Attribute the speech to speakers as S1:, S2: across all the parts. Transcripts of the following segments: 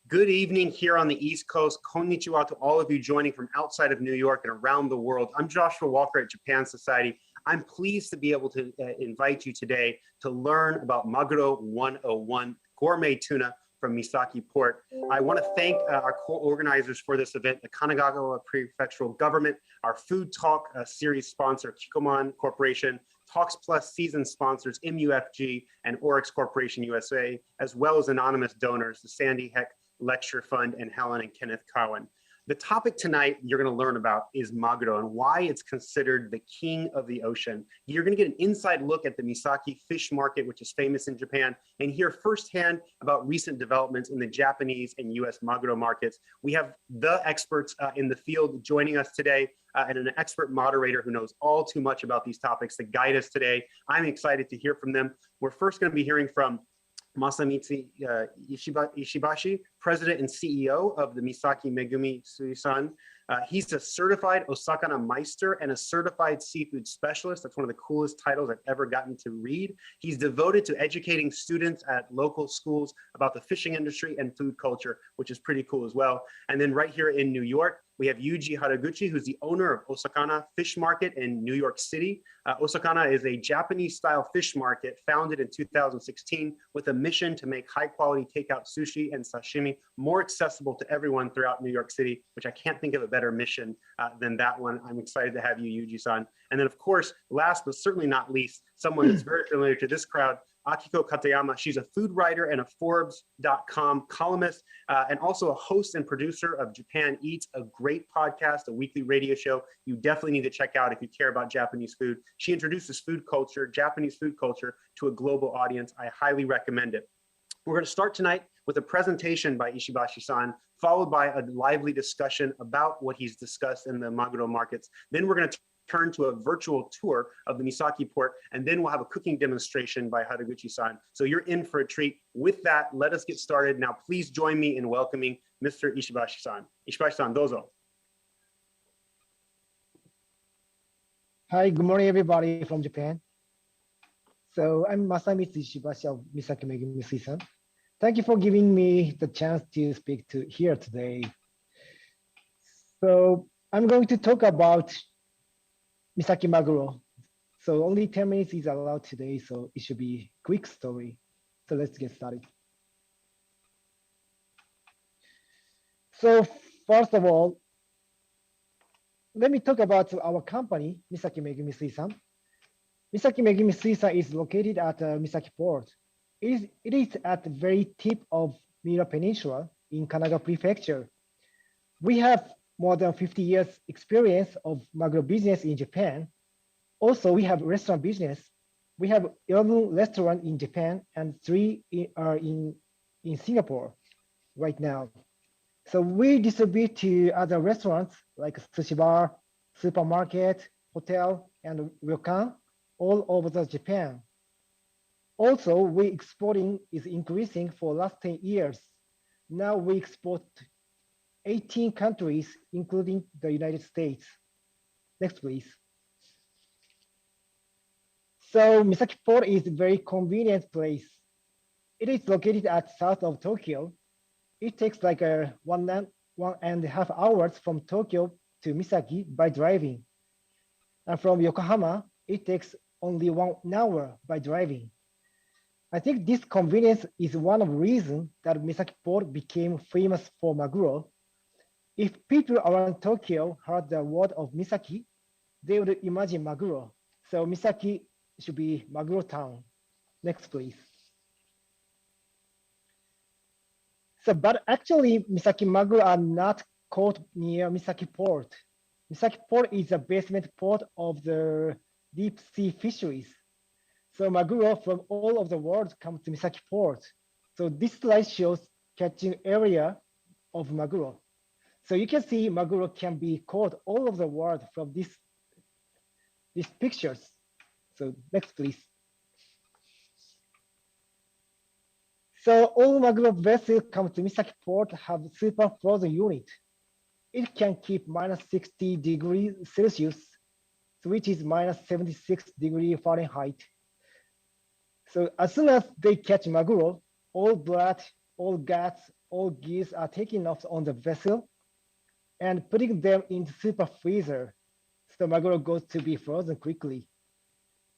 S1: Good evening here on the East Coast. Konnichiwa to all of you joining from outside of New York and around the world. I'm Joshua Walker at Japan Society. I'm pleased to be able to invite you today to learn about Maguro 101 Gourmet Tuna from Misaki Port. I want to thank our co-organizers for this event, the Kanagawa Prefectural Government, our Food Talk series sponsor, Kikoman Corporation, Talks Plus season sponsors, MUFG and Oryx Corporation USA, as well as anonymous donors, the Sandy Heck Lecture Fund and Helen and Kenneth Cowan. The topic tonight you're going to learn about is Maguro and why it's considered the king of the ocean. You're going to get an inside look at the Misaki Fish Market, which is famous in Japan, and hear firsthand about recent developments in the Japanese and U.S. Maguro markets. We have the experts in the field joining us today and an expert moderator who knows all too much about these topics to guide us today. I'm excited to hear from them. We're first going to be hearing from Masamitsu Ishibashi, President and CEO of the Misaki Megumi Suisan. He's a certified OSAKANA Meister and a certified seafood specialist. That's one of the coolest titles I've ever gotten to read. He's devoted to educating students at local schools about the fishing industry and food culture, which is pretty cool as well. And then right here in New York, we have Yuji Haraguchi, who's the owner of OSAKANA Fish Market in New York City. OSAKANA is a Japanese-style fish market founded in 2016 with a mission to make high-quality takeout sushi and sashimi more accessible to everyone throughout New York City, which I can't think of a better mission than that one. I'm excited to have you, Yuji-san. And then, of course, last but certainly not least, someone that's very familiar to this crowd, Akiko Katayama. She's a food writer and a Forbes.com columnist, and also a host and producer of Japan Eats, a great podcast, a weekly radio show you definitely need to check out if you care about Japanese food. She introduces food culture, Japanese food culture, to a global audience. I highly recommend it. We're going to start tonight with a presentation by Ishibashi-san, followed by a lively discussion about what he's discussed in the Maguro markets. Then we're going to turn to a virtual tour of the Misaki Port, and then we'll have a cooking demonstration by Haraguchi-san. So you're in for a treat. With that, let us get started. Now, please join me in welcoming Mr. Ishibashi-san. Ishibashi-san, dozo.
S2: Hi, good morning, everybody from Japan. So I'm Masamitsu Ishibashi of Misaki Megumi Suisan. Thank you for giving me the chance to speak here today. So I'm going to talk about Misaki Maguro. So only 10 minutes is allowed today, so it should be a quick story. So let's get started. So first of all, let me talk about our company, Misaki Megumi Suisan. Misaki Megumi Suisan is located at Misaki Port. It is at the very tip of Mira Peninsula in Kanagawa Prefecture. We have more than 50 years experience of Maguro business in Japan. Also, we have restaurant business. We have 11 restaurants in Japan and 3 are in Singapore right now. So we distribute to other restaurants like sushi bar, supermarket, hotel, and ryokan all over Japan. Also, we exporting is increasing for last 10 years. Now we export 18 countries, including the United States. Next, please. So Misaki Port is a very convenient place. It is located at south of Tokyo. It takes like one and a half hours from Tokyo to Misaki by driving. And from Yokohama, it takes only 1 hour by driving. I think this convenience is one of the reasons that Misaki Port became famous for Maguro. If people around Tokyo heard the word of Misaki, they would imagine Maguro. So Misaki should be Maguro town. Next, please. So, but actually, Misaki Maguro are not caught near Misaki Port. Misaki Port is a basement port of the deep sea fisheries. So Maguro from all over the world come to Misaki Port. So this slide shows catching area of Maguro. So you can see Maguro can be caught all over the world from these pictures. So next, please. So all Maguro vessels come to Misaki Port have super frozen unit. It can keep minus 60 degrees Celsius, which is minus 76 degrees Fahrenheit. So as soon as they catch Maguro, all blood, all guts, all gears are taken off on the vessel and putting them into super freezer. So maguro goes to be frozen quickly.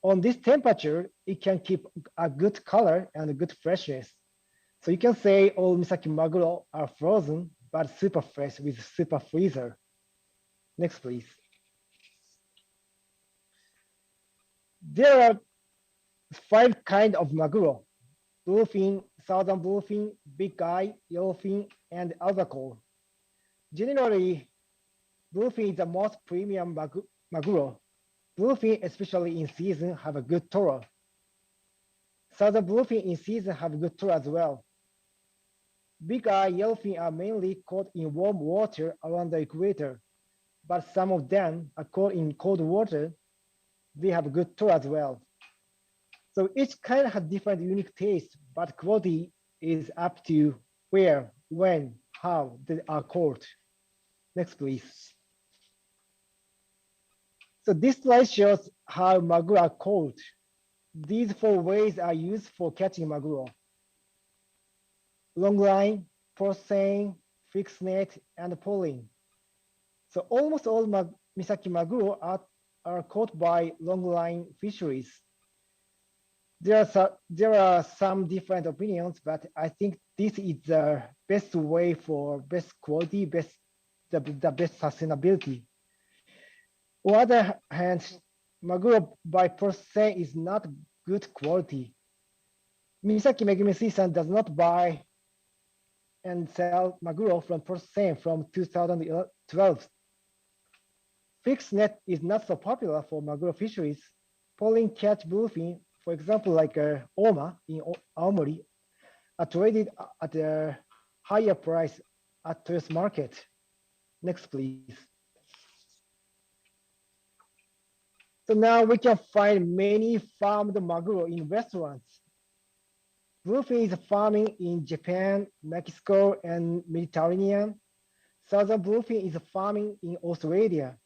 S2: On this temperature, it can keep a good color and a good freshness. So you can say all Misaki maguro are frozen, but super fresh with super freezer. Next, please. There are 5 kinds of maguro: bluefin, southern bluefin, big eye, yellowfin, and albacore. Generally, bluefin is the most premium maguro. Bluefin, especially in season, have a good toro. Southern bluefin in season have good toro as well. Big eye yellowfin are mainly caught in warm water around the equator, but some of them are caught in cold water. They have good toro as well. So each kind has different unique taste, but quality is up to where, when, how they are caught. Next, please. So this slide shows how maguro are caught. These 4 ways are used for catching maguro: long line, port seine, fixed net, and pulling. So almost all Misaki maguro are caught by long line fisheries. There are some different opinions, but I think this is the best way for best quality, the best sustainability. On the other hand, maguro by per se is not good quality. Misaki Megumi Suisan does not buy and sell maguro from per se from 2012. Fixed net is not so popular for maguro fisheries. Polling catch bluefin, for example, like Oma in Aomori, are traded at a higher price at Toyosu market. Next, please. So now we can find many farmed maguro in restaurants. Bluefin is farming in Japan, Mexico, and Mediterranean. Southern bluefin is farming in Australia.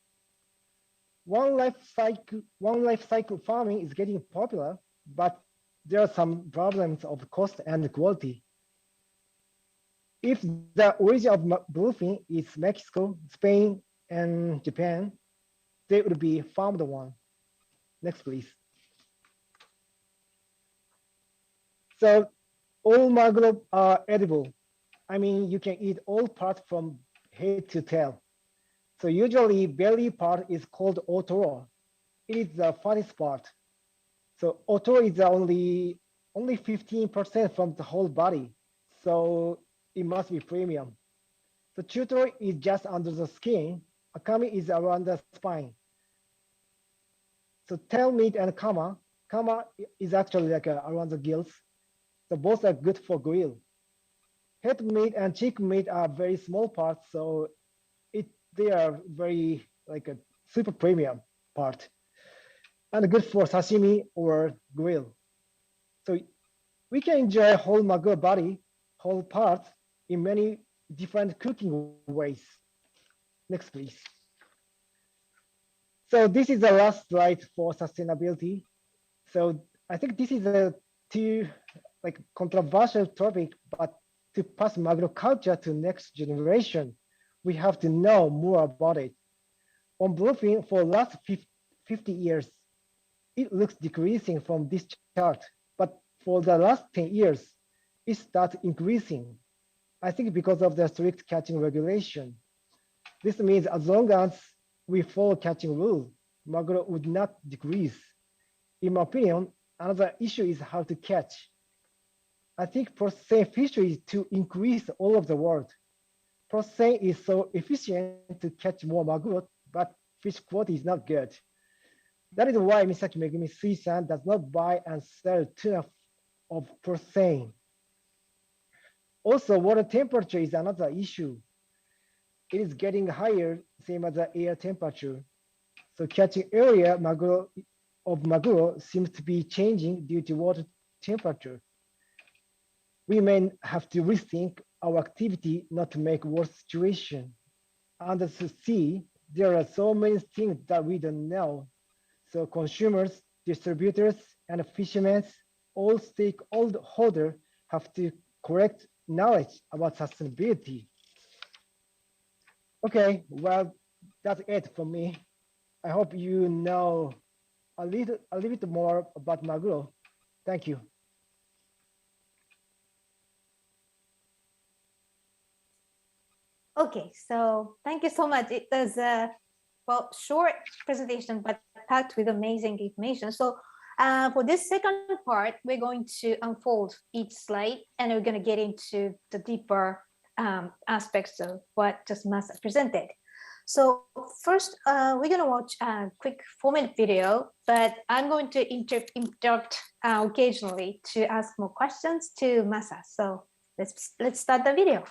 S2: One life cycle farming is getting popular, but there are some problems of cost and quality. If the origin of bluefin is Mexico, Spain, and Japan, they would be farmed one. Next, please. So all maguro are edible. I mean, you can eat all parts from head to tail. So usually belly part is called otoro. It is the fattest part. So otoro is only 15% from the whole body. So it must be premium. So chutoro is just under the skin. Akami is around the spine. So tail meat and kama is actually like around the gills. So both are good for grill. Head meat and cheek meat are very small parts, so they are very like a super premium part and good for sashimi or grill. So we can enjoy whole maguro body, whole parts in many different cooking ways. Next, please. So this is the last slide for sustainability. So I think this is a too like controversial topic, but to pass maguro culture to next generation, we have to know more about it. On bluefin for last 50 years, it looks decreasing from this chart, but for the last 10 years, it starts increasing. I think because of the strict catching regulation. This means as long as we follow catching rule, maguro would not decrease. In my opinion, another issue is how to catch. I think per se fisheries to increase all over the world. Per se is so efficient to catch more maguro, but fish quality is not good. That is why Misaki Megumi Suisan does not buy and sell tuna of per se. Also, water temperature is another issue. It is getting higher, same as the air temperature. So catching area of maguro seems to be changing due to water temperature. We may have to rethink our activity not to make worse situation. Under the sea, there are so many things that we don't know. So consumers, distributors, and fishermen, all stakeholders have to correct knowledge about sustainability. Okay, well, that's it for me. I hope you know a little bit more about Maguro. Thank you.
S3: Okay, so thank you so much. It was a well short presentation, but packed with amazing information. So for this second part, we're going to unfold each slide, and we're going to get into the deeper aspects of what just Masa presented. So first, we're going to watch a quick 4-minute video, but I'm going to interrupt occasionally to ask more questions to Masa. So let's start the video.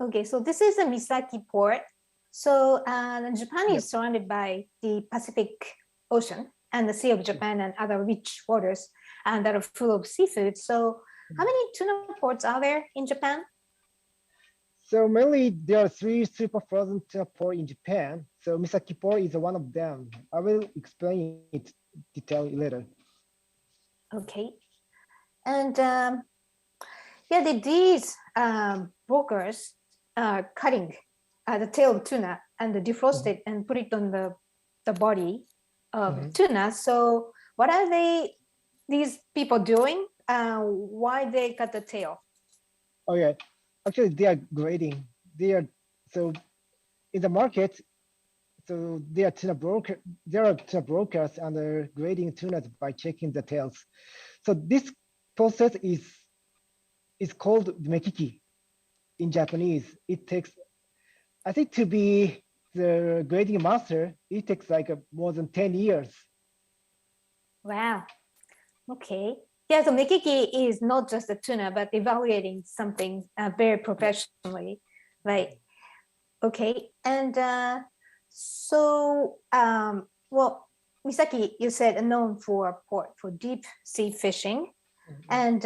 S3: Okay, so this is a Misaki Port. So Japan is surrounded by the Pacific Ocean and the Sea of Japan and other rich waters and that are full of seafood. So how many tuna ports are there in Japan?
S2: So mainly there are 3 super frozen tuna ports in Japan. So Misaki Port is one of them. I will explain it detail later.
S3: Okay, and yeah, these brokers are cutting the tail of tuna and defrost it and put it on the body of tuna. So what are these people doing? Why they cut the tail?
S2: Oh yeah, actually they are grading. They are so in the market. So there are tuna brokers and they're grading tunas by checking the tails. So this process is called mekiki in Japanese. It takes, I think, to be the grading master, it takes like more than 10 years.
S3: Wow. Okay. Yeah, so mekiki is not just a tuna, but evaluating something very professionally, right? Okay. And so, well, Misaki, you said known for port for deep sea fishing, and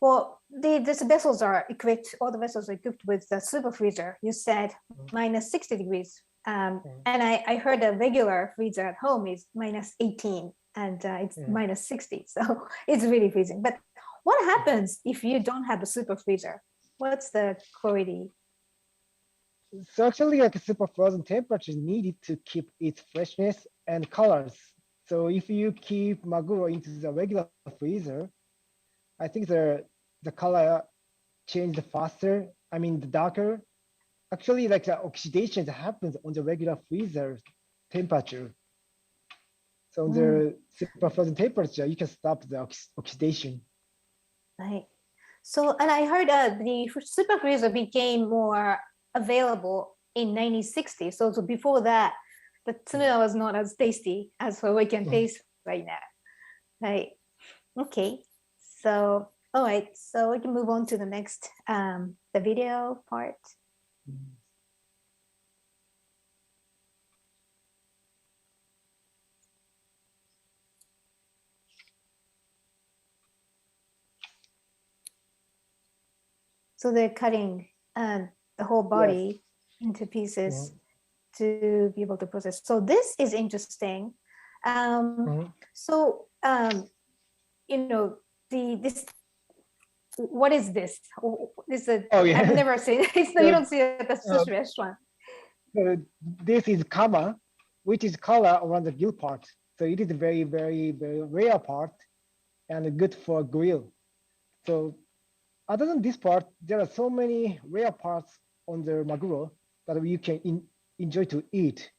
S3: well, these vessels are equipped. All the vessels are equipped with the super freezer. You said minus 60 degrees, and I heard a regular freezer at home is minus 18, and it's minus 60. So it's really freezing. But what happens if you don't have a super freezer? What's the quality?
S2: So actually, like a super frozen temperature is needed to keep its freshness and colors. So if you keep maguro into the regular freezer, I think the color changed faster. I mean, the darker. Actually, like the oxidation that happens on the regular freezer temperature. So on the super frozen temperature, you can stop the oxidation.
S3: Right. So, and I heard the super freezer became more available in 1960. So before that, the tuna was not as tasty as what we can taste right now. Right. Okay. So, all right. So we can move on to the next, the video part. So they're cutting the whole body into pieces to be able to process. So this is interesting. So you know, this. What is this? This is I've never seen it. You don't see it at the sushi restaurant.
S2: This is kama, which is color around the gill part. So it is a very, very, very rare part and good for grill. So other than this part, there are so many rare parts on the maguro that you can enjoy to eat,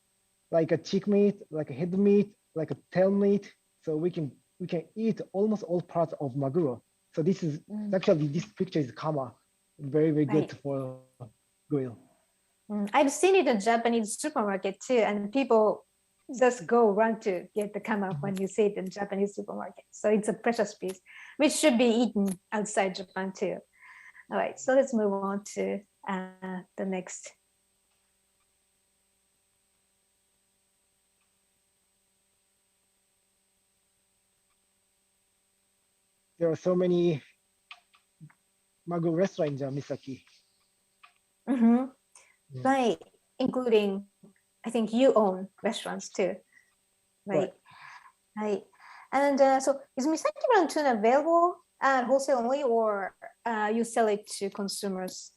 S2: like a cheek meat, like a head meat, like a tail meat. So we can eat almost all parts of maguro. So this is actually, this picture is kama, very, very good for grill.
S3: I've seen it in Japanese supermarket too, and people just go run to get the kama when you see it in Japanese supermarket. So it's a precious piece, which should be eaten outside Japan too. All right, so let's move on to the next.
S2: There are so many maguro restaurants in Misaki.
S3: right? Including, I think you own restaurants too, right? Right. And so is Misaki brand tuna available at wholesale only, or you sell it to consumers?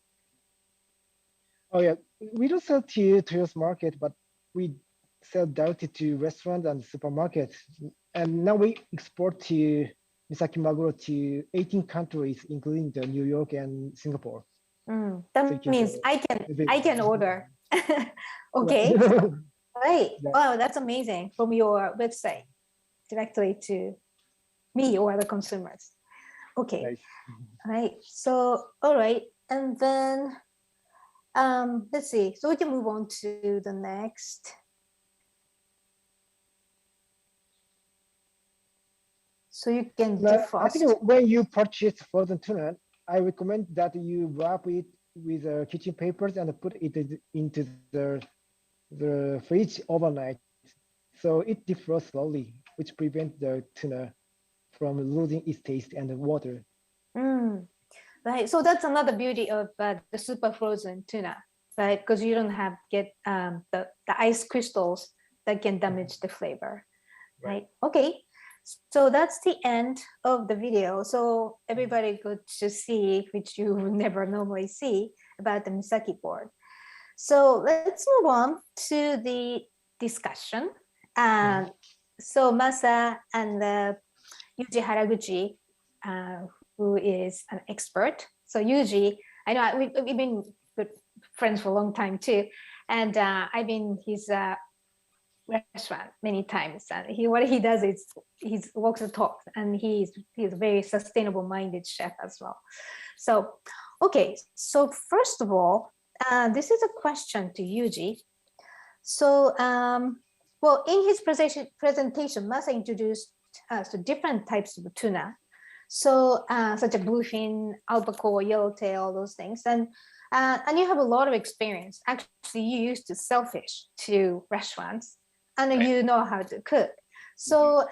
S2: Oh yeah, we don't sell to tourist market, but we sell directly to restaurant and supermarket. And now we export to Misaki Maguro to 18 countries, including the New York and Singapore. So
S3: That
S2: you can
S3: means
S2: tell
S3: I can order. Okay.
S2: Right.
S3: Right.
S2: Yeah.
S3: Wow, that's amazing. From your website directly to me or the consumers. Okay.
S2: Nice.
S3: Right. So, all right. And then let's see. So we can move on to the next. So you can
S2: Now, I
S3: defrost.
S2: think when you purchase frozen tuna, I recommend that you wrap it with kitchen papers and put it into the fridge overnight. So it defrosts slowly, which prevents the tuna from losing its taste and the water.
S3: Right. So that's another beauty of the super frozen tuna, right? Because you don't have get the ice crystals that can damage the flavor, right? Okay. So that's the end of the video. So everybody got to see, which you would never normally see, about the Misaki Port. So let's move on to the discussion. So Masa and Yuji Haraguchi, who is an expert. So Yuji, I know we've been good friends for a long time too, and I've been his restaurant many times. And what he does is he walks the talk, and he's a very sustainable minded chef as well. So, okay. So first of all, this is a question to Yuji. So, well, in his presentation, Masa introduced us to different types of tuna. So, such as bluefin, albacore, yellowtail, all those things. And you have a lot of experience. Actually, you used to sell fish to restaurants, and you know how to cook. So,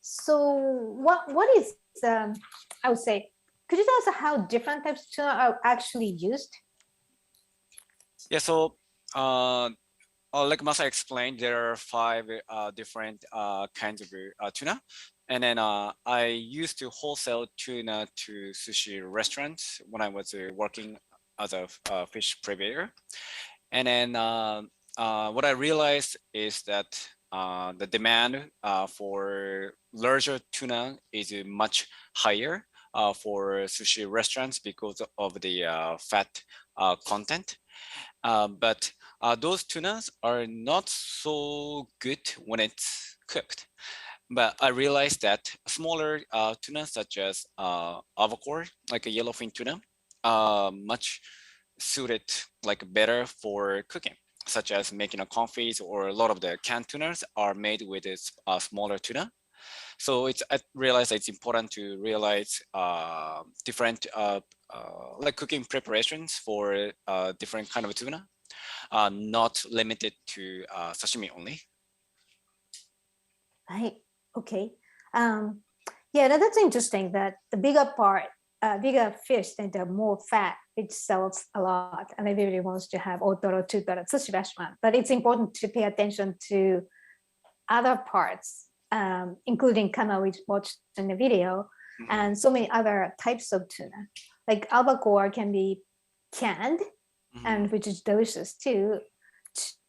S3: so what is I would say? Could you tell us how different types of tuna are actually used?
S4: Yeah. So, like Masa explained, there are 5 different kinds of tuna. And then I used to wholesale tuna to sushi restaurants when I was working as a fish purveyor. And then what I realized is that the demand for larger tuna is much higher for sushi restaurants because of the fat content. But those tunas are not so good when it's cooked. But I realized that smaller tuna, such as albacore, like a yellowfin tuna, much suited like better for cooking, such as making a confits, or a lot of the canned tunas are made with this smaller tuna. So I realized it's important to realize different like cooking preparations for different kind of tuna, not limited to sashimi only.
S3: Right. Okay. Yeah, that's interesting. That the bigger part, bigger fish, and the more fat, it sells a lot, and everybody wants to have otoro, chutoro, sushi restaurant. But it's important to pay attention to other parts, including kana, we watched in the video, and so many other types of tuna. Like albacore can be canned, and which is delicious too.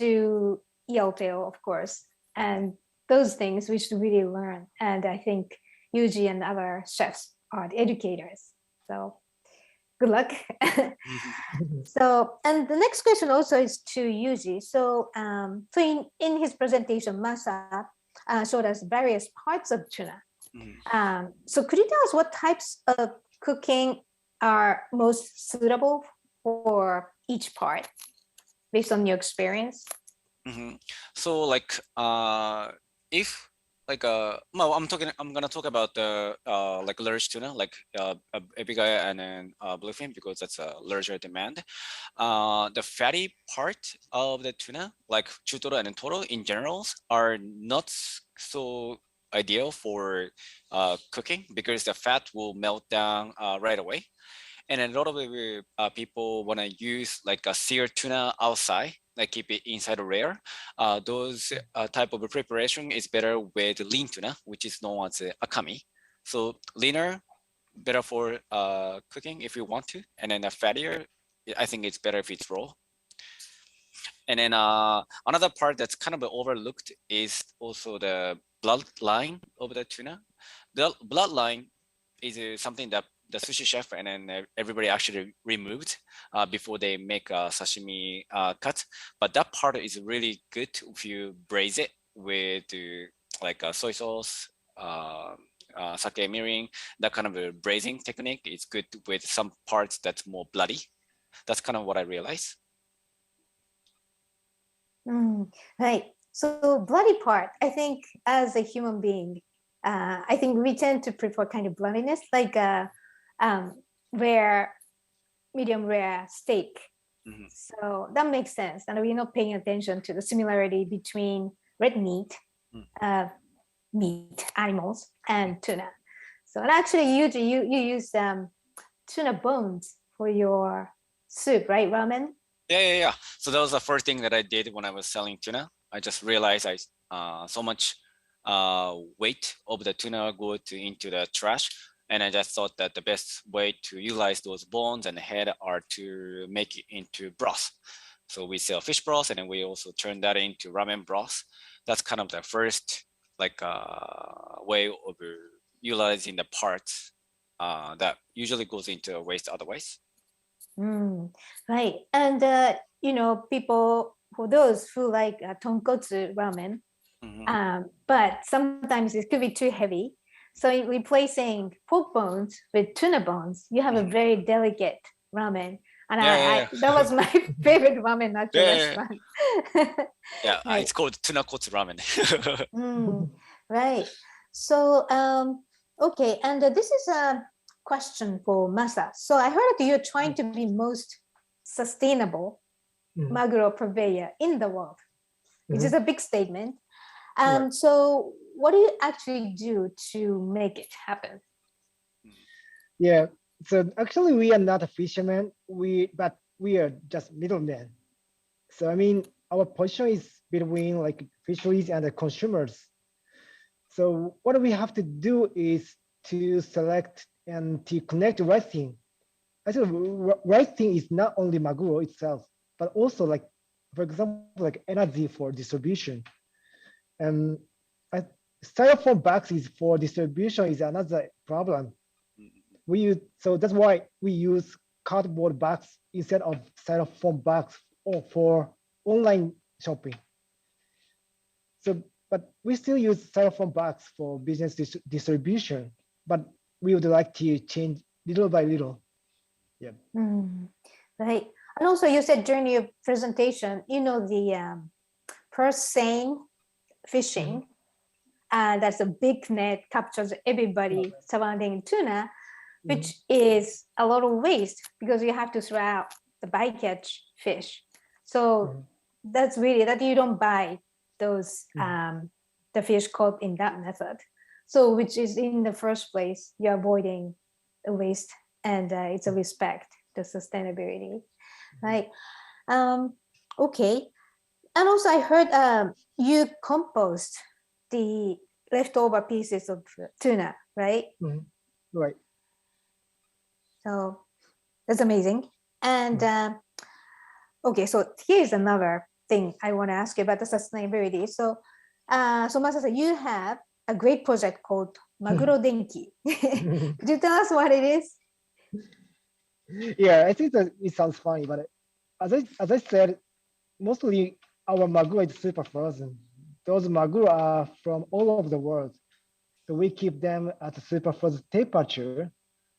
S3: To yellowtail, of course, and those things we should really learn. And I think Yuji and other chefs are the educators. So good luck. So, and the next question also is to Yuji. So, so in his presentation, Masa showed us various parts of tuna. So could you tell us what types of cooking are most suitable for each part based on your experience?
S4: So like if like well, I'm gonna talk about the like large tuna, like ebigai and then bluefin, because that's a larger demand. The fatty part of the tuna, like chutoro and toro in general, are not so ideal for cooking because the fat will melt down right away. And a lot of people want to use like a seared tuna outside, like keep it inside rare. Those type of preparation is better with lean tuna, which is known as akami. So leaner, better for cooking if you want to, and then a fattier, I think it's better if it's raw. And then another part that's kind of overlooked is also the bloodline of the tuna. The bloodline is something that the sushi chef and then everybody actually removed before they make a sashimi cut. But that part is really good if you braise it with like a soy sauce, sake mirin, that kind of a braising technique. It's good with some parts that's more bloody. That's kind of what I realized.
S3: Right. So bloody part, I think as a human being, I think we tend to prefer kind of bloodiness, like rare, medium rare steak. So that makes sense. And we're not paying attention to the similarity between red meat, meat animals and tuna. So and actually you use tuna bones for your soup, right? Ramen?
S4: Yeah. So that was the first thing that I did when I was selling tuna. I just realized so much weight of the tuna go into the trash. And I just thought that the best way to utilize those bones and head are to make it into broth. So we sell fish broth and then we also turn that into ramen broth. That's kind of the first like way of utilizing the parts that usually goes into waste otherwise.
S3: Right. And people, for those who like tonkotsu ramen, but sometimes it could be too heavy. So in replacing pork bones with tuna bones, you have a very delicate ramen. And that was my favorite ramen at the restaurant.
S4: Right. It's called tuna kotsu ramen.
S3: Right. So, okay. And this is a question for Masa. So I heard that you're trying to be most sustainable Maguro purveyor in the world, which is a big statement. So what do you actually do to make it happen?
S2: Yeah, so actually we are not a fisherman, but we are just middlemen. So I mean, our position is between like fisheries and the consumers. So what we have to do is to select and to connect the right thing. I think right thing is not only Maguro itself, but also like, for example, like energy for distribution. And styrofoam bags is for distribution is another problem. So that's why we use cardboard bags instead of styrofoam bags for online shopping. So, but we still use styrofoam bags for business distribution, but we would like to change little by little. Yeah.
S3: Right. And also you said during your presentation, the purse seine fishing, that's a big net captures everybody surrounding tuna, which is a lot of waste because you have to throw out the bycatch fish. So that's really that you don't buy those the fish caught in that method. So which is in the first place, you're avoiding the waste and it's a respect to sustainability, right? Okay. And also I heard you compost the leftover pieces of tuna, right?
S2: Right.
S3: So that's amazing. And okay, so here's another thing I want to ask you about the sustainability. So, Masa, you have a great project called Maguro Denki. Could you tell us what it is?
S2: Yeah, I think that it sounds funny, but as I said, mostly our Maguro is super frozen. Those Maguro are from all over the world. So we keep them at a super frozen temperature.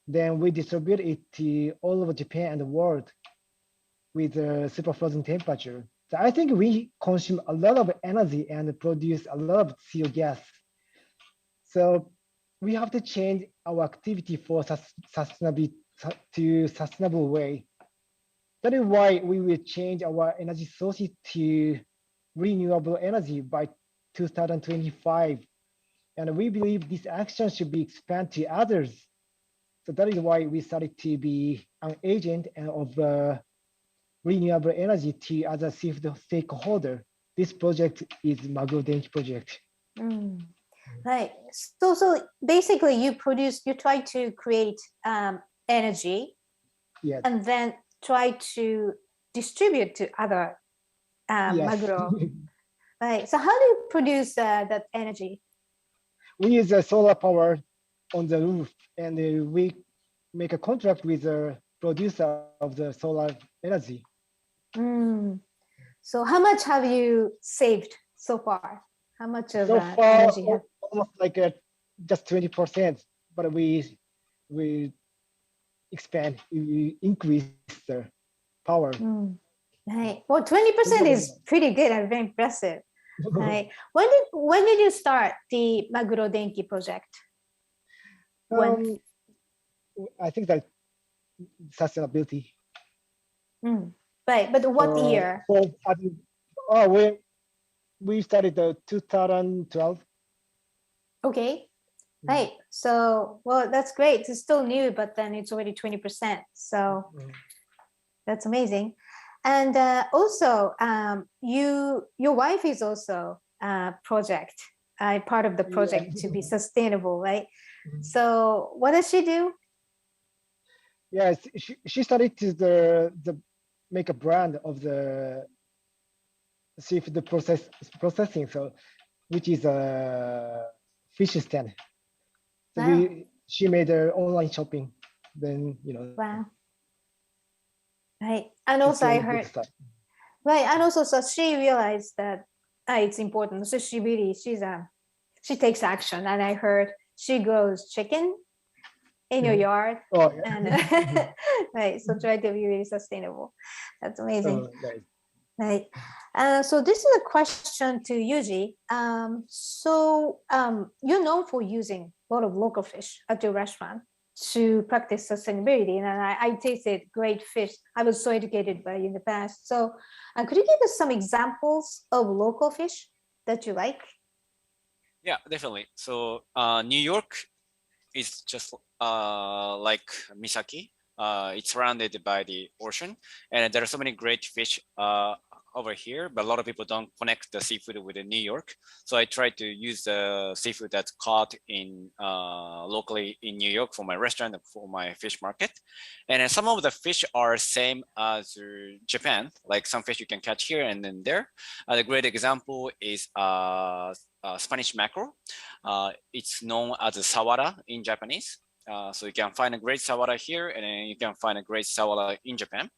S2: Then we distribute it to all over Japan and the world with a super frozen temperature. So I think we consume a lot of energy and produce a lot of CO gas. So we have to change our activity for sustainable way. That is why we will change our energy sources to renewable energy by 2025. And we believe this action should be expanded to others. So that is why we started to be an agent of renewable energy to other stakeholder. This project is Maguro Denki project.
S3: Mm. Right. So basically you try to create energy,
S2: Yes.
S3: and then try to distribute to other
S2: Yes.
S3: Maguro. Right. So how do you produce that energy?
S2: We use the solar power on the roof, and we make a contract with the producer of the solar energy.
S3: Mm. So how much have you saved so far? How much of
S2: So far,
S3: energy have?
S2: almost like just 20%, but we expand, we increase the power.
S3: Mm. Right. Well, 20% is pretty good and very impressive. Right. When did you start the Maguro Denki project? When?
S2: I think that sustainability.
S3: Right, but what year?
S2: So I think, we started 2012.
S3: Okay. Right. So, well, that's great. It's still new, but then it's already 20%. So that's amazing. And also, your wife is also part of the project to be sustainable, right? So what does she do?
S2: Yes, she started to make a brand of the seafood processing, so which is a fish stand. So
S3: Wow.
S2: she made her online shopping. Then
S3: Wow. Right. And also I heard, right. And also, so she realized that it's important. So she takes action. And I heard she grows chicken in your yard.
S2: Oh, yeah.
S3: And right. So try to be really sustainable. That's amazing.
S2: Nice.
S3: Right. So this is a question to Yuji. You're known for using a lot of local fish at your restaurant to practice sustainability, and I tasted great fish. I was so educated by you in the past. So could you give us some examples of local fish that you like?
S4: Yeah, definitely. So New York is just like Misaki. It's surrounded by the ocean, and there are so many great fish over here, but a lot of people don't connect the seafood with the New York. So I try to use the seafood that's caught in locally in New York for my restaurant and for my fish market. And some of the fish are same as Japan, like some fish you can catch here and then there. The great example is Spanish mackerel. It's known as a sawara in Japanese. So you can find a great sawara here, and then you can find a great sawara in Japan.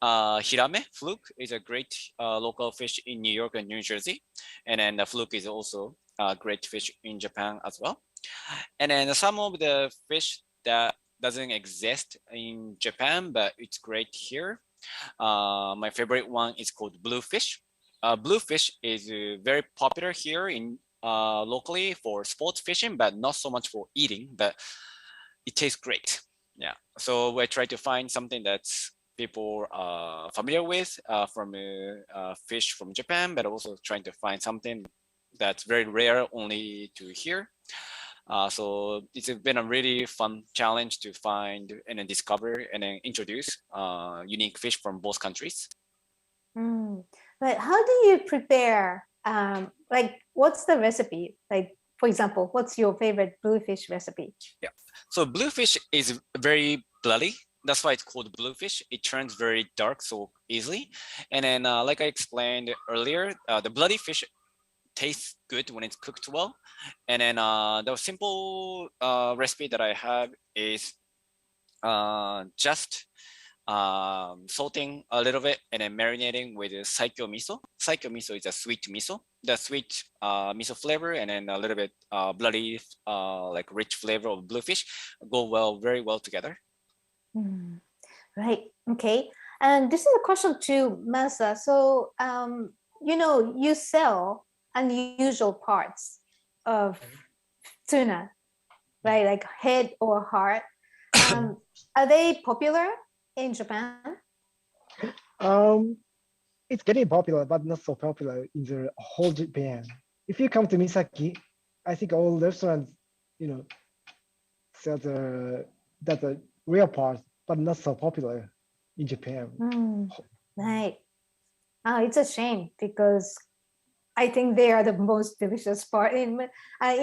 S4: Hirame, fluke, is a great local fish in New York and New Jersey. And then the fluke is also a great fish in Japan as well. And then some of the fish that doesn't exist in Japan, but it's great here. My favorite one is called bluefish. Bluefish is very popular here in locally for sports fishing, but not so much for eating, but it tastes great. Yeah, so I try to find something that's people are familiar with from fish from Japan, but also trying to find something that's very rare only to here. So it's been a really fun challenge to find and then discover and then introduce unique fish from both countries.
S3: But how do you prepare? Like, what's the recipe? Like, for example, what's your favorite bluefish recipe?
S4: Yeah, so bluefish is very bloody. That's why it's called bluefish. It turns very dark so easily. And then, like I explained earlier, the bloody fish tastes good when it's cooked well. And then the simple recipe that I have is just salting a little bit and then marinating with saikyo miso. Saikyo miso is a sweet miso. The sweet miso flavor and then a little bit bloody, like rich flavor of bluefish go very well together.
S3: Right. Okay. And this is a question to Masa. So, you sell unusual parts of tuna, right? Like head or heart. Are they popular in Japan?
S2: It's getting popular, but not so popular in the whole Japan. If you come to Misaki, I think all restaurants, sell the that's a real part, but not so popular in Japan.
S3: Right. Oh, it's a shame because I think they are the most delicious part. In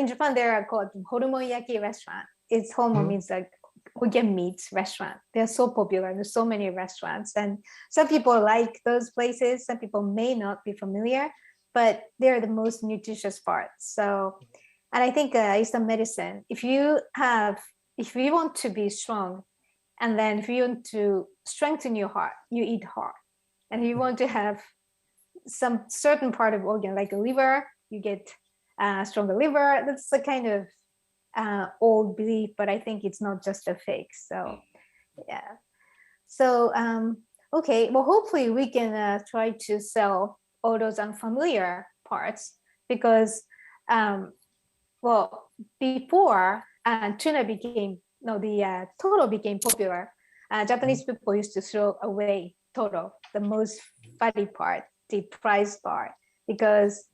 S3: Japan, they are called horomoyaki restaurant. It's homo means like organ meat restaurant. They're so popular. There's so many restaurants, and some people like those places. Some people may not be familiar, but they're the most nutritious part. So, and I think it's the medicine. If you want to be strong, and then if you want to strengthen your heart, you eat heart. And if you want to have some certain part of organ, like a liver, you get stronger liver. That's a kind of old belief, but I think it's not just a fake. So, yeah. So, okay. Well, hopefully we can try to sell all those unfamiliar parts because, well, before tuna became, the toro became popular, Japanese people used to throw away toro, the most fatty part, the prized part, because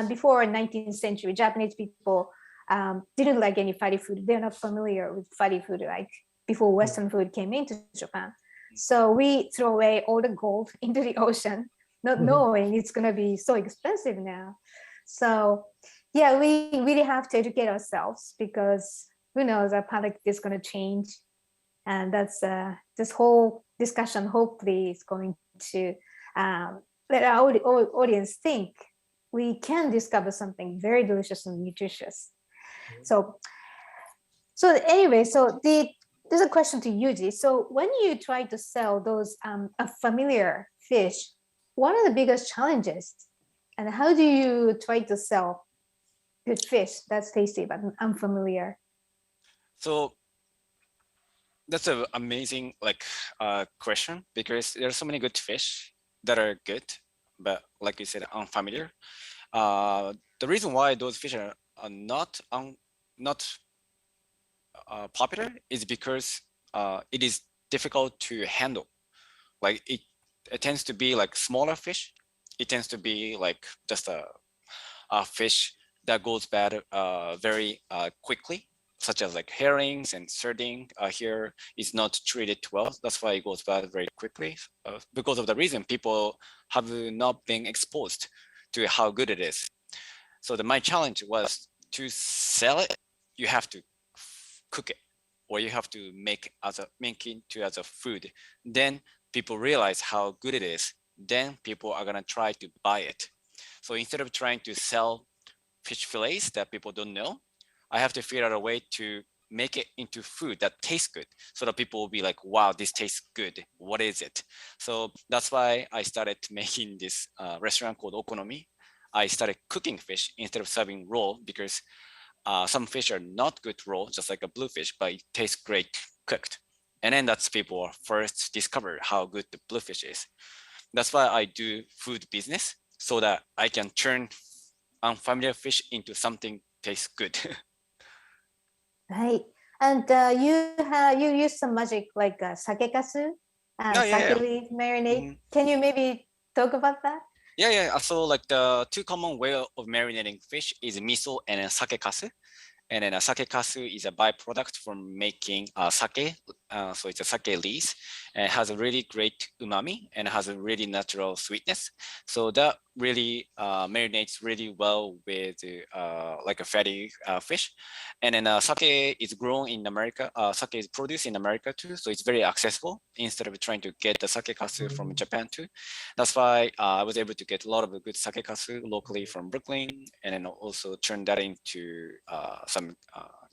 S3: before 19th century, Japanese people didn't like any fatty food. They're not familiar with fatty food like before Western food came into Japan. So we throw away all the gold into the ocean, not knowing it's going to be so expensive now. So yeah, we really have to educate ourselves because who knows, our product is going to change. And that's this whole discussion hopefully is going to let our audience think we can discover something very delicious and nutritious. So anyway, there's a question to Yuji. So when you try to sell those familiar fish, what are the biggest challenges? And how do you try to sell good fish that's tasty but unfamiliar?
S4: So that's an amazing question because there are so many good fish that are good, but like you said, unfamiliar. The reason why those fish are not popular is because it is difficult to handle. Like it tends to be like smaller fish. It tends to be like just a fish that goes bad very quickly, such as like herrings and sardine. Here is not treated well. That's why it goes bad very quickly because of the reason people have not been exposed to how good it is. So my challenge was to sell it. You have to cook it, or you have to make it as a food. Then people realize how good it is. Then people are gonna try to buy it. So instead of trying to sell fish fillets that people don't know, I have to figure out a way to make it into food that tastes good so that people will be like, wow, this tastes good. What is it? So that's why I started making this restaurant called Okonomi. I started cooking fish instead of serving raw because some fish are not good raw, just like a bluefish, but it tastes great cooked. And then that's people first discover how good the bluefish is. That's why I do food business so that I can turn unfamiliar fish into something tastes good.
S3: Right. And you use some magic like sake kasu, sake leaf marinade. Can you maybe talk about that?
S4: Yeah. So like the two common way of marinating fish is miso and sake kasu. And then a sake kasu is a byproduct from making sake. So it's a sake leaf and it has a really great umami and has a really natural sweetness. So that really marinates really well with like a fatty fish. And then sake is grown in America. Sake is produced in America too. So it's very accessible instead of trying to get the sake kasu from Japan too. That's why I was able to get a lot of good sake kasu locally from Brooklyn and then also turn that into some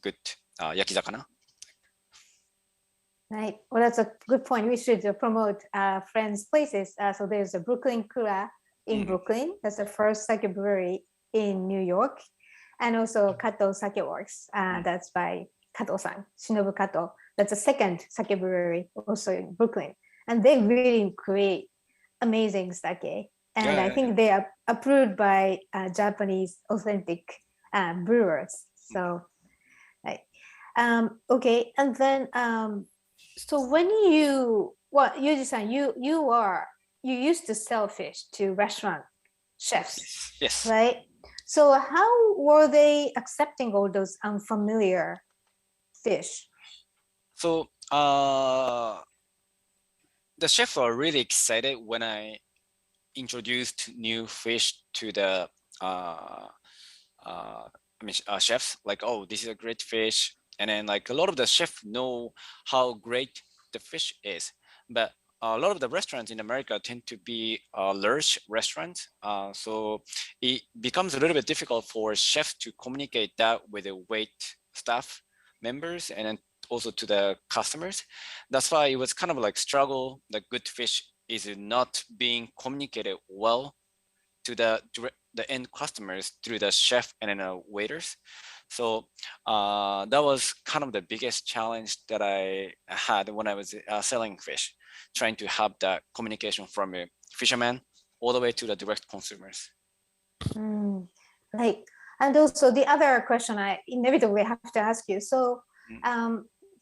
S4: good yakizakana.
S3: Right. Well, that's a good point. We should promote friends' places. So there's a Brooklyn Kura in Brooklyn. That's the first sake brewery in New York. And also Kato Sake Works. That's by Kato-san, Shinobu Kato. That's the second sake brewery also in Brooklyn. And they really create amazing sake. And I think they are approved by Japanese authentic brewers. So, right. Okay. And then, so when Yuji-san, you used to sell fish to restaurant chefs,
S4: yes,
S3: right? So how were they accepting all those unfamiliar fish?
S4: So the chefs are really excited when I introduced new fish to the chefs. Like, oh, this is a great fish, and then like a lot of the chefs know how great the fish is, but a lot of the restaurants in America tend to be large restaurants, so it becomes a little bit difficult for chefs to communicate that with the wait staff members and then also to the customers. That's why it was kind of like struggle. The good fish is not being communicated well to the end customers through the chef and then waiters. So that was kind of the biggest challenge that I had when I was selling fish, trying to have that communication from a fisherman all the way to the direct consumers.
S3: Right. And also the other question I inevitably have to ask you. So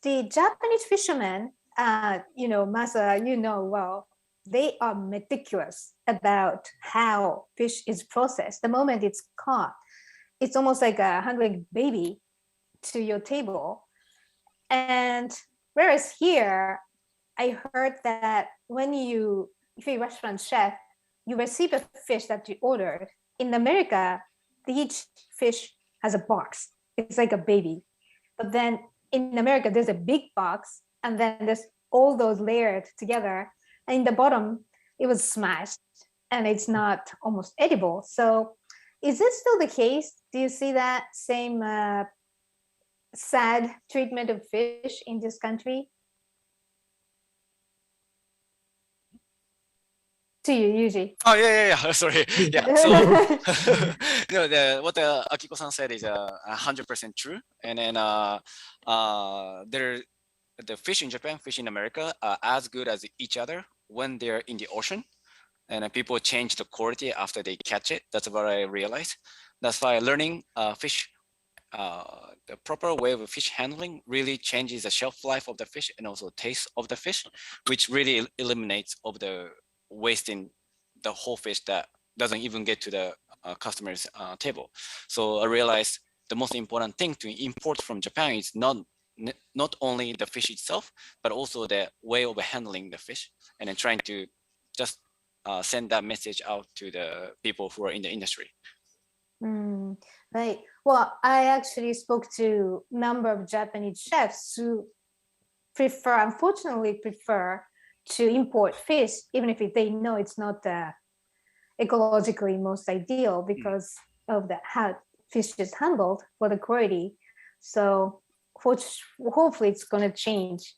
S3: the Japanese fishermen, Masa, well, they are meticulous about how fish is processed. The moment it's caught, it's almost like a hungry baby to your table. And whereas here, I heard that if you're a restaurant chef, you receive a fish that you ordered. In America, each fish has a box. It's like a baby. But then in America, there's a big box, and then there's all those layered together. And in the bottom, it was smashed, and it's not almost edible. So is this still the case? Do you see that same sad treatment of fish in this country? To you, Yuji.
S4: Oh yeah. Sorry. Yeah. So what Akiko-san said is 100% true. And then the fish in Japan, fish in America are as good as each other when they're in the ocean. And people change the quality after they catch it. That's what I realized. That's why learning fish, the proper way of fish handling really changes the shelf life of the fish and also taste of the fish, which really eliminates of the wasting the whole fish that doesn't even get to the customer's table. So I realized the most important thing to import from Japan is not only the fish itself, but also the way of handling the fish, and then trying to just send that message out to the people who are in the industry.
S3: Right. Well, I actually spoke to a number of Japanese chefs who unfortunately prefer to import fish, even if they know it's not ecologically most ideal because of how fish is handled for the quality. So hopefully it's going to change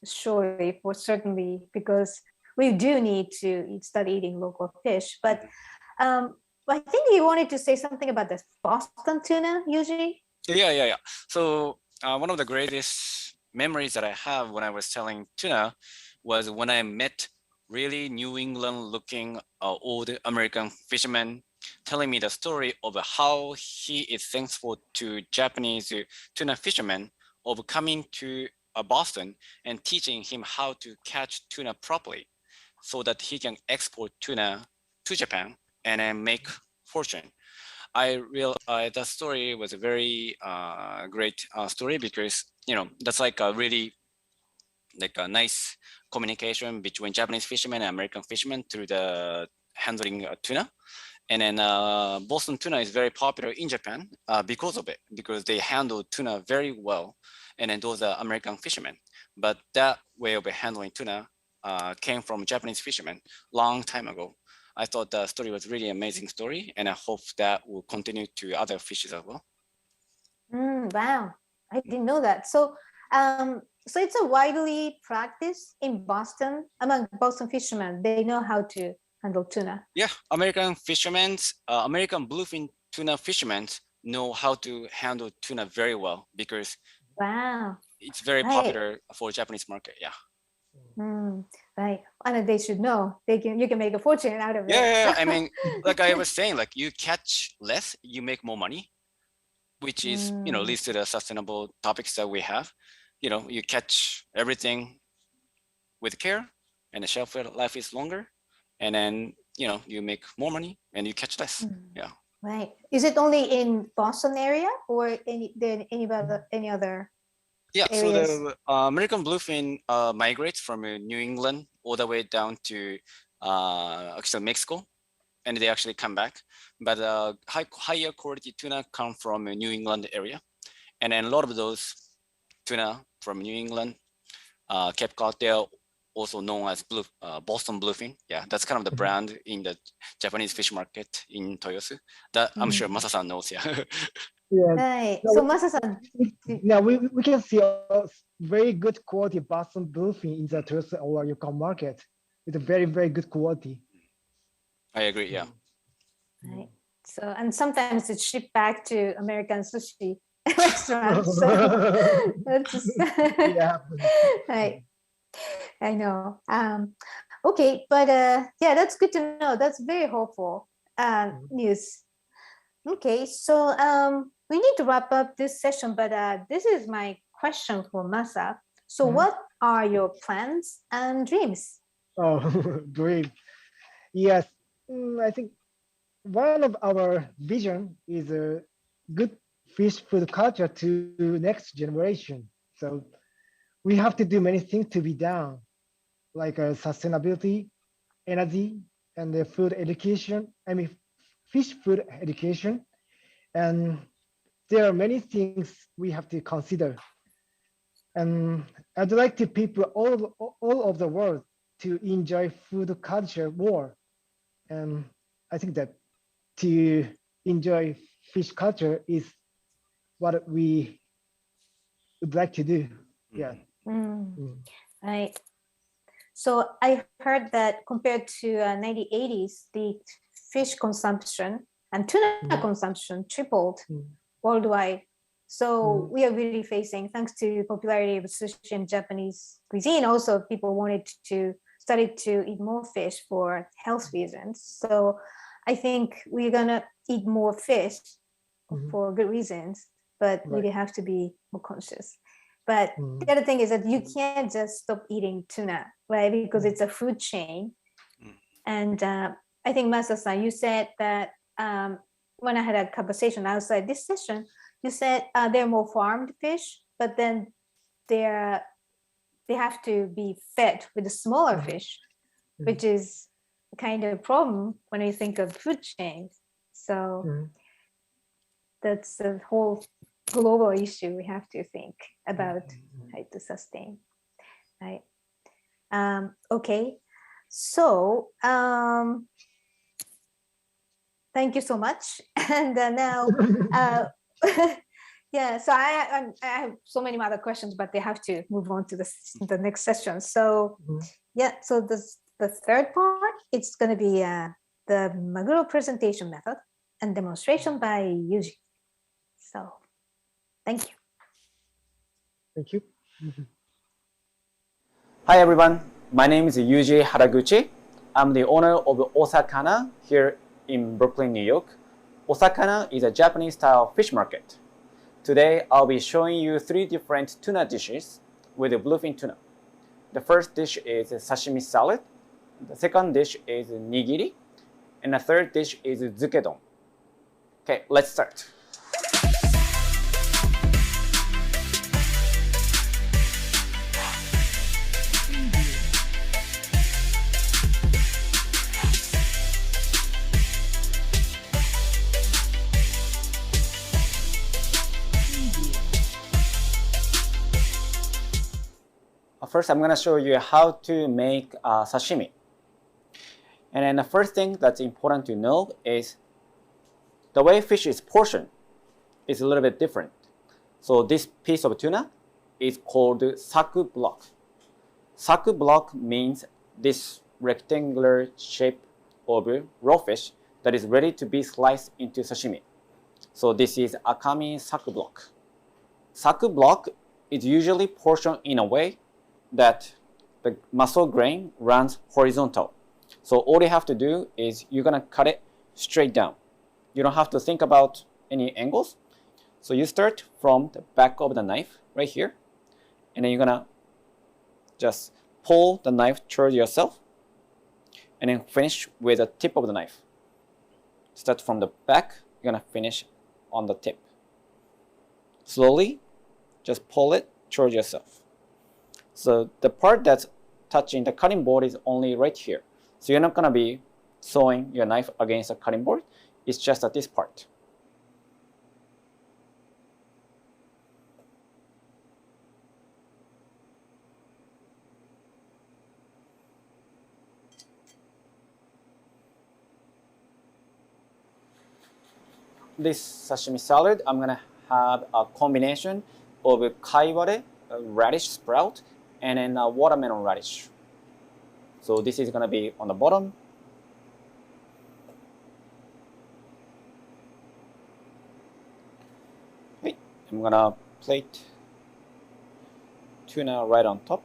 S3: surely, for certainly, because we do need to start eating local fish. But I think you wanted to say something about the Boston tuna, Yuji?
S4: Yeah. So one of the greatest memories that I have when I was selling tuna was when I met really New England looking old American fisherman telling me the story of how he is thankful to Japanese tuna fishermen of coming to Boston and teaching him how to catch tuna properly so that he can export tuna to Japan and then make fortune. I realized that story was a very great story because that's like a really nice communication between Japanese fishermen and American fishermen through the handling tuna. And then Boston tuna is very popular in Japan because of it, because they handle tuna very well. And then those are American fishermen. But that way of handling tuna came from Japanese fishermen long time ago. I thought the story was really amazing story, and I hope that will continue to other fishes as well.
S3: Wow, I didn't know that. So it's a widely practiced in Boston among Boston fishermen. They know how to handle tuna.
S4: Yeah, American fishermen, American bluefin tuna fishermen know how to handle tuna very well because it's very popular for Japanese market. Yeah.
S3: Right, and they should know you can make a fortune out of it.
S4: Yeah. I mean, like I was saying, like you catch less, you make more money, which is leads to the sustainable topics that we have. You catch everything with care, and the shelf life is longer, and then you make more money and you catch less. Yeah.
S3: Right. Is it only in Boston area or any other?
S4: Yeah, so
S3: areas?
S4: the American bluefin migrates from New England all the way down to actually Mexico, and they actually come back. But higher quality tuna come from New England area, and then a lot of those tuna from New England, Cape Cod, they're also known as Boston bluefin. Yeah, that's kind of the brand in the Japanese fish market in Toyosu. That I'm sure Masa-san knows. Yeah.
S2: Yeah.
S3: Right.
S2: No,
S3: So Masa-san,
S2: Now we can see a very good quality Boston bluefin in the Toyota or Yukon market. It's a very, very good quality.
S4: I agree. Yeah.
S3: right. So and sometimes it's shipped back to American sushi restaurants. So that's just
S2: Yeah.
S3: right. I know. Okay, but yeah, that's good to know. That's very hopeful news. Okay, so we need to wrap up this session, but this is my question for Masa. So what are your plans and dreams?
S2: Oh, great. Yes, I think one of our vision is a good fish food culture to next generation. So we have to do many things to be done, like sustainability, energy, and the food education. I mean, fish food education. And there are many things we have to consider. And I'd like to people all of the world to enjoy food culture more. And I think that to enjoy fish culture is what we would like to do. Yeah.
S3: Right. So I heard that compared to 1980s, the fish consumption and tuna consumption tripled worldwide. So we are really facing, thanks to popularity of sushi and Japanese cuisine, also people started to eat more fish for health reasons. So I think we're gonna eat more fish for good reasons, but we have to be more conscious. But the other thing is that you can't just stop eating tuna, right? Because it's a food chain. And I think Masa-san, you said that when I had a conversation outside this session, you said they're more farmed fish, but then they have to be fed with the smaller fish, which is kind of a problem when you think of food chains. So that's a whole global issue we have to think about how to sustain, right? Okay, so thank you so much. And now, yeah, so I have so many other questions, but they have to move on to the next session. So yeah, so the third part, it's going to be the Maguro presentation method and demonstration by Yuji. So thank you.
S2: Thank you.
S5: Hi everyone, my name is Yuji Haraguchi. I'm the owner of OSAKANA here in Brooklyn, New York. OSAKANA is a Japanese style fish market. Today I'll be showing you 3 different tuna dishes with the bluefin tuna. The first dish is sashimi salad, the second dish is nigiri, and the third dish is zukedon. Okay, let's start. First, I'm going to show you how to make sashimi. And then the first thing that's important to know is the way fish is portioned is a little bit different. So this piece of tuna is called saku block. Saku block means this rectangular shape of raw fish that is ready to be sliced into sashimi. So this is akami saku block. Saku block is usually portioned in a way that the muscle grain runs horizontal. So all you have to do is you're gonna cut it straight down. You don't have to think about any angles. So you start from the back of the knife right here, and then you're gonna just pull the knife toward yourself, and then finish with the tip of the knife. Start from the back, you're gonna finish on the tip. Slowly, just pull it towards yourself. So the part that's touching the cutting board is only right here. So you're not going to be throwing your knife against the cutting board. It's just at this part. This sashimi salad, I'm going to have a combination of kaiware, radish sprout, and then a watermelon radish. So this is going to be on the bottom. Okay, I'm going to plate tuna right on top.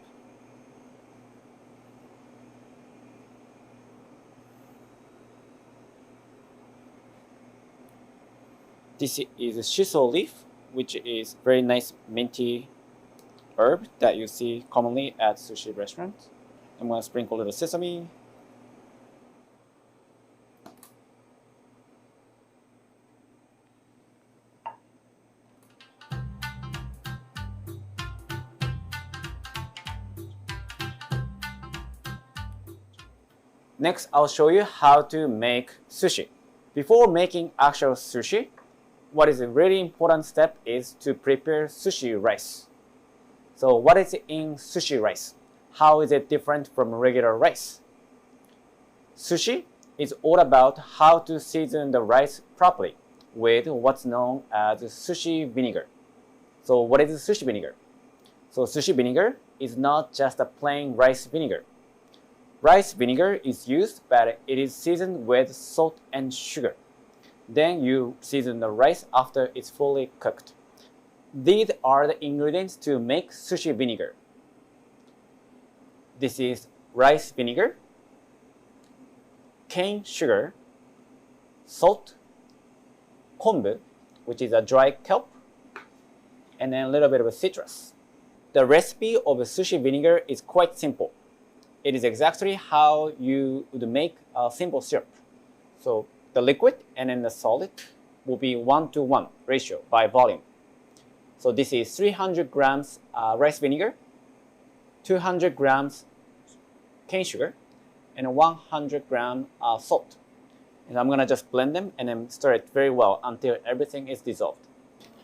S5: This is shiso leaf, which is very nice minty herb that you see commonly at sushi restaurants. I'm going to sprinkle a little sesame. Next, I'll show you how to make sushi. Before making actual sushi, what is a really important step is to prepare sushi rice. So what is in sushi rice? How is it different from regular rice? Sushi is all about how to season the rice properly with what's known as sushi vinegar. So what is sushi vinegar? So sushi vinegar is not just a plain rice vinegar. Rice vinegar is used, but it is seasoned with salt and sugar. Then you season the rice after it's fully cooked. These are the ingredients to make sushi vinegar. This is rice vinegar, cane sugar, salt, kombu, which is a dry kelp, and then a little bit of citrus. The recipe of sushi vinegar is quite simple. It is exactly how you would make a simple syrup. So the liquid and then the solid will be 1:1 ratio by volume. So this is 300 grams rice vinegar, 200 grams cane sugar, and 100 grams salt. And I'm gonna just blend them and then stir it very well until everything is dissolved.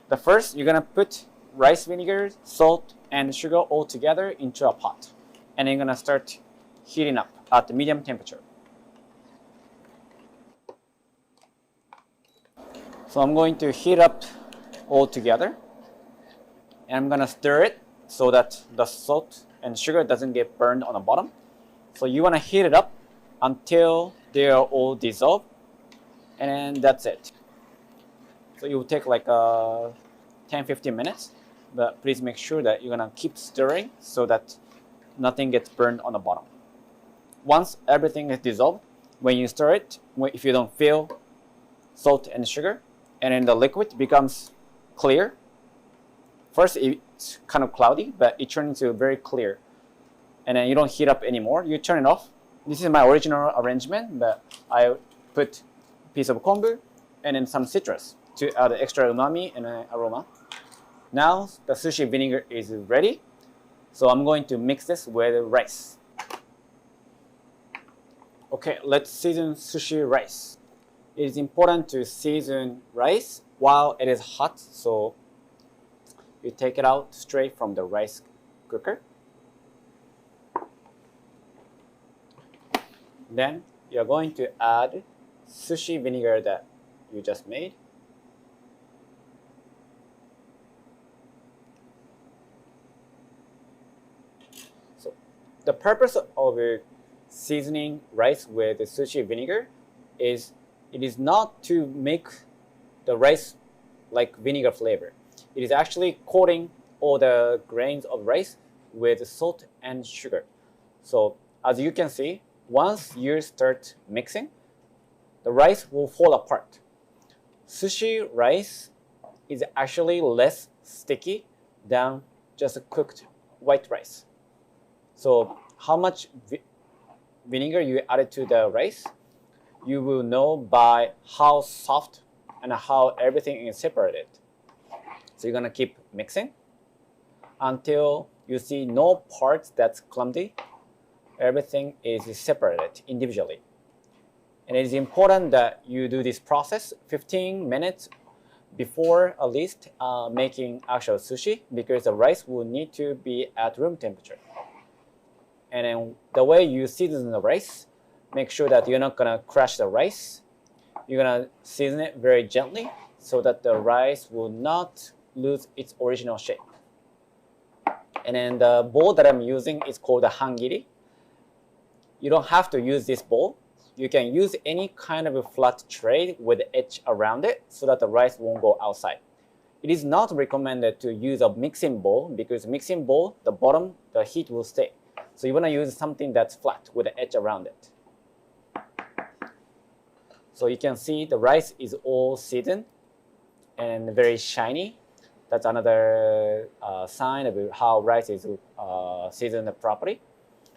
S5: The first, you're gonna put rice vinegar, salt, and sugar all together into a pot. And then you're gonna start heating up at medium temperature. So I'm going to heat up all together, and I'm gonna stir it so that the salt and sugar doesn't get burned on the bottom. So you wanna heat it up until they are all dissolved, and then that's it. So it will take like 10-15 minutes, but please make sure that you're gonna keep stirring so that nothing gets burned on the bottom. Once everything is dissolved, when you stir it, if you don't feel salt and sugar, and then the liquid becomes clear. First, it's kind of cloudy, but it turns into very clear. And then you don't heat up anymore. You turn it off. This is my original arrangement, but I put a piece of kombu and then some citrus to add extra umami and aroma. Now the sushi vinegar is ready. So I'm going to mix this with rice. Okay, let's season sushi rice. It is important to season rice while it is hot, so you take it out straight from the rice cooker. Then you're going to add sushi vinegar that you just made. So the purpose of seasoning rice with sushi vinegar is it is not to make the rice like vinegar flavor. It is actually coating all the grains of rice with salt and sugar. So as you can see, once you start mixing, the rice will fall apart. Sushi rice is actually less sticky than just cooked white rice. So how much vinegar you added to the rice, you will know by how soft and how everything is separated. So you're gonna keep mixing until you see no parts that's clumsy. Everything is separated individually. And it is important that you do this process 15 minutes before at least making actual sushi, because the rice will need to be at room temperature. And then the way you season the rice, make sure that you're not gonna crush the rice. You're gonna season it very gently so that the rice will not lose its original shape. And then the bowl that I'm using is called a hangiri. You don't have to use this bowl. You can use any kind of a flat tray with edge around it so that the rice won't go outside. It is not recommended to use a mixing bowl, because mixing bowl, the bottom, the heat will stay. So you want to use something that's flat with the edge around it. So you can see the rice is all seasoned and very shiny. That's another sign of how rice is seasoned properly.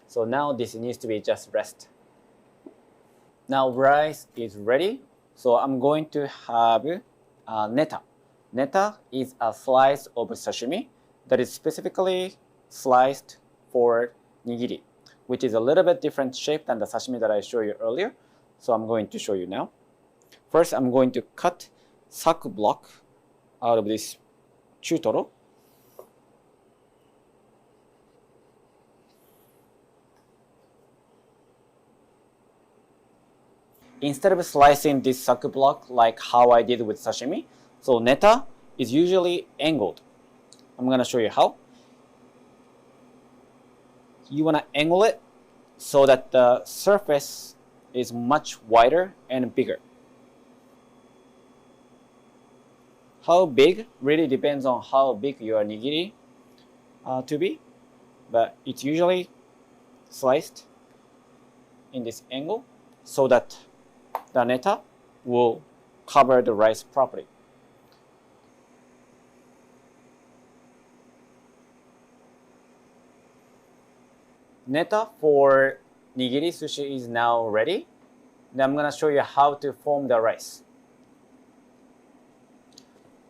S5: So now this needs to be just rest. Now rice is ready. So I'm going to have neta. Neta is a slice of sashimi that is specifically sliced for nigiri, which is a little bit different shape than the sashimi that I showed you earlier. So I'm going to show you now. First, I'm going to cut saku block out of this chutoro. Instead of slicing this saku block like how I did with sashimi, so neta is usually angled. I'm going to show you how. You want to angle it so that the surface is much wider and bigger. How big really depends on how big your nigiri to be, but it's usually sliced in this angle so that the neta will cover the rice properly. Neta for nigiri sushi is now ready. Then I'm going to show you how to form the rice.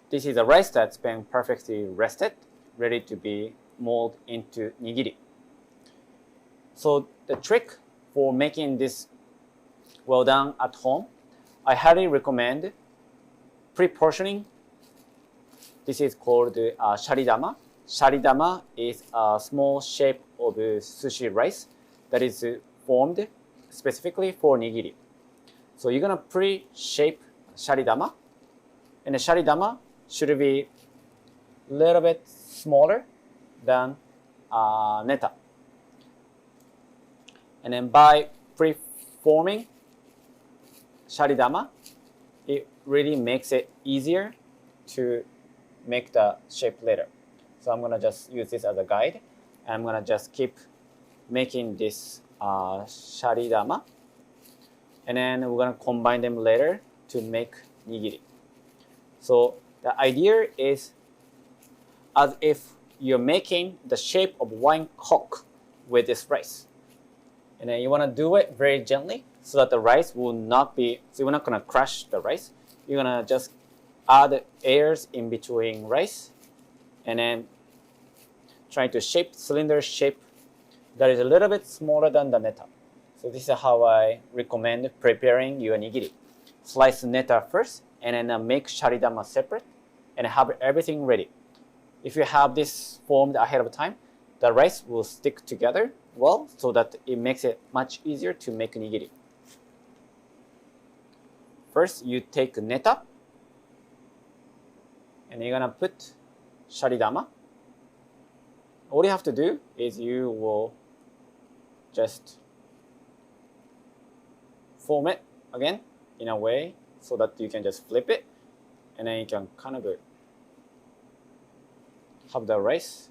S5: This is a rice that's been perfectly rested, ready to be molded into nigiri. So the trick for making this well done at home, I highly recommend pre-portioning. This is called sharidama. Sharidama is a small shape of sushi rice that is formed specifically for nigiri. So you're gonna pre-shape sharidama, and the sharidama should be a little bit smaller than neta. And then by pre-forming sharidama, it really makes it easier to make the shape later. So I'm gonna just use this as a guide, and I'm gonna just keep making this sharidama, and then we're gonna combine them later to make nigiri. So the idea is as if you're making the shape of wine cork with this rice. And then you want to do it very gently so that the rice will not be, so you're not going to crush the rice. You're going to just add airs in between rice and then trying to shape cylinder shape that is a little bit smaller than the neta. So this is how I recommend preparing your nigiri. Slice neta first and then make sharidama separate and have everything ready. If you have this formed ahead of time, the rice will stick together well so that it makes it much easier to make nigiri. First, you take neta and you're gonna put sharidama. All you have to do is you will just form it again in a way so that you can just flip it, and then you can kind of have the rice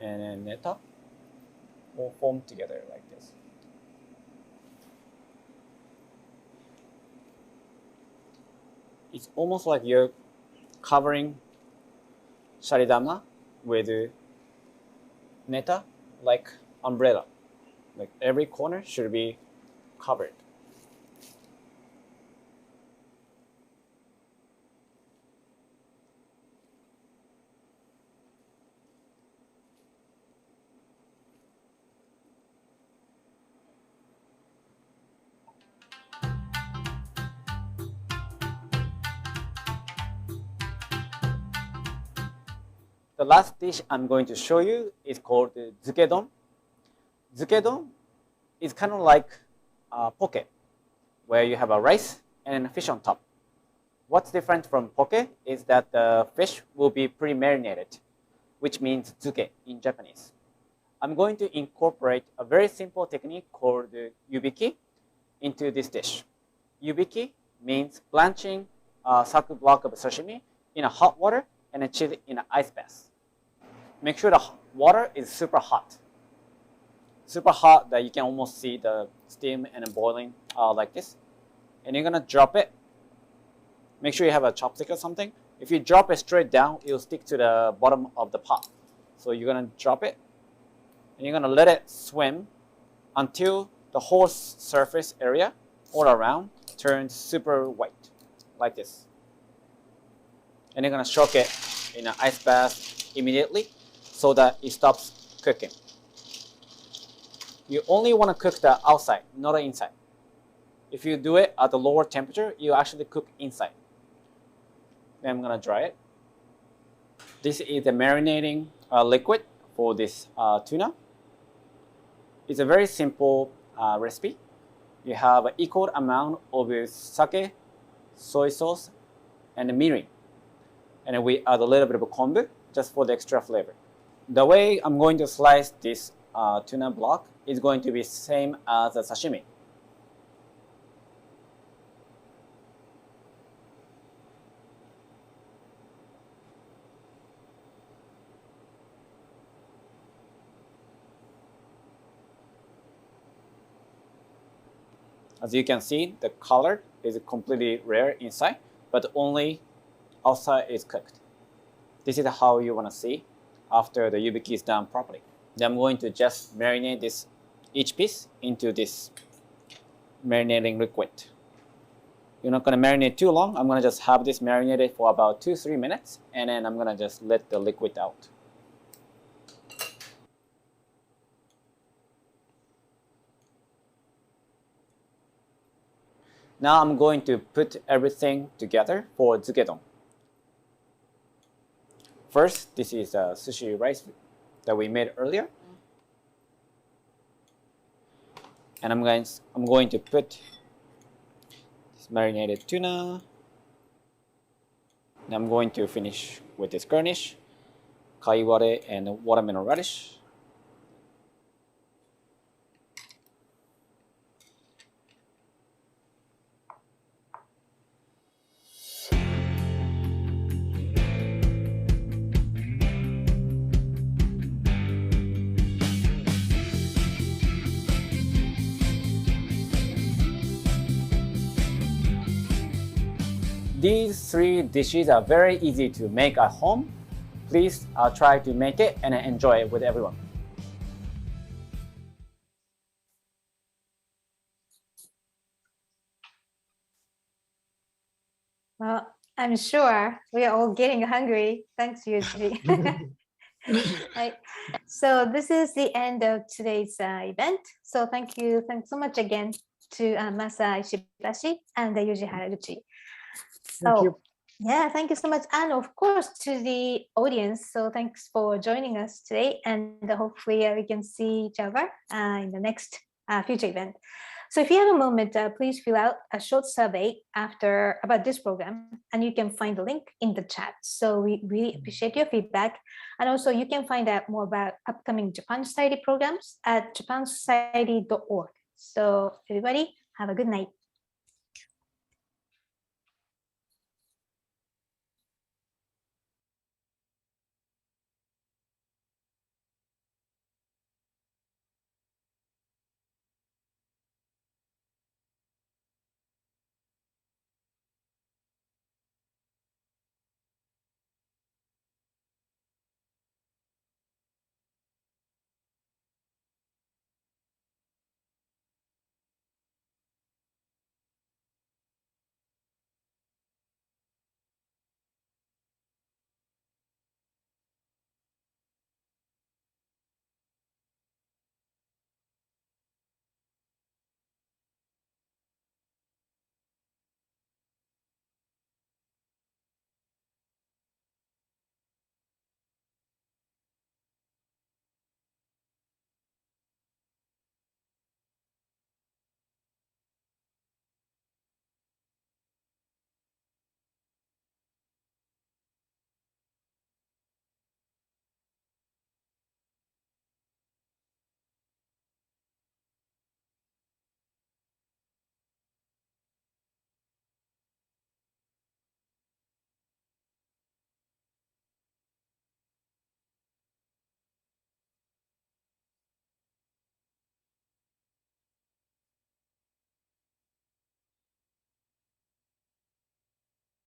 S5: and then neta all form together like this. It's almost like you're covering sharidama with neta like umbrella. Like every corner should be covered. The last dish I'm going to show you is called zukedon. Zukedon is kind of like poke, where you have a rice and a fish on top. What's different from poke is that the fish will be pre-marinated, which means zuke in Japanese. I'm going to incorporate a very simple technique called Yubikey into this dish. Yubikey means blanching a saku block of sashimi in a hot water and then chill it in an ice bath. Make sure the water is super hot. Super hot that you can almost see the steam and boiling like this. And you're gonna drop it. Make sure you have a chopstick or something. If you drop it straight down, it'll stick to the bottom of the pot. So you're gonna drop it and you're gonna let it swim until the whole surface area all around turns super white, like this. And you're gonna soak it in an ice bath immediately so that it stops cooking. You only wanna cook the outside, not the inside. If you do it at a lower temperature, you actually cook inside. Then I'm gonna dry it. This is the marinating liquid for this tuna. It's a very simple recipe. You have an equal amount of sake, soy sauce, and mirin. And then we add a little bit of kombu just for the extra flavor. The way I'm going to slice this tuna block is going to be same as a sashimi. As you can see, the color is completely rare inside, but only outside is cooked. This is how you want to see after the Yubikey is done properly. Then I'm going to just marinate this each piece into this marinating liquid. You're not going to marinate too long. I'm going to just have this marinated for about 2-3 minutes, and then I'm going to just let the liquid out. Now I'm going to put everything together for zukedon. First, this is sushi rice that we made earlier. And I'm going to put this marinated tuna. And I'm going to finish with this garnish, kaiware and watermelon radish. These 3 dishes are very easy to make at home. Please try to make it and enjoy it with everyone.
S3: Well, I'm sure we are all getting hungry. Thanks, Yuji. Right. So this is the end of today's event. So thanks so much again to Masa Ishibashi and Yuji Haraguchi.
S2: Thank you.
S3: Yeah, thank you so much. And of course to the audience. So thanks for joining us today. And hopefully we can see each other in the next future event. So if you have a moment, please fill out a short survey about this program, and you can find the link in the chat. So we really appreciate your feedback. And also you can find out more about upcoming Japan Society programs at japansociety.org. So everybody have a good night.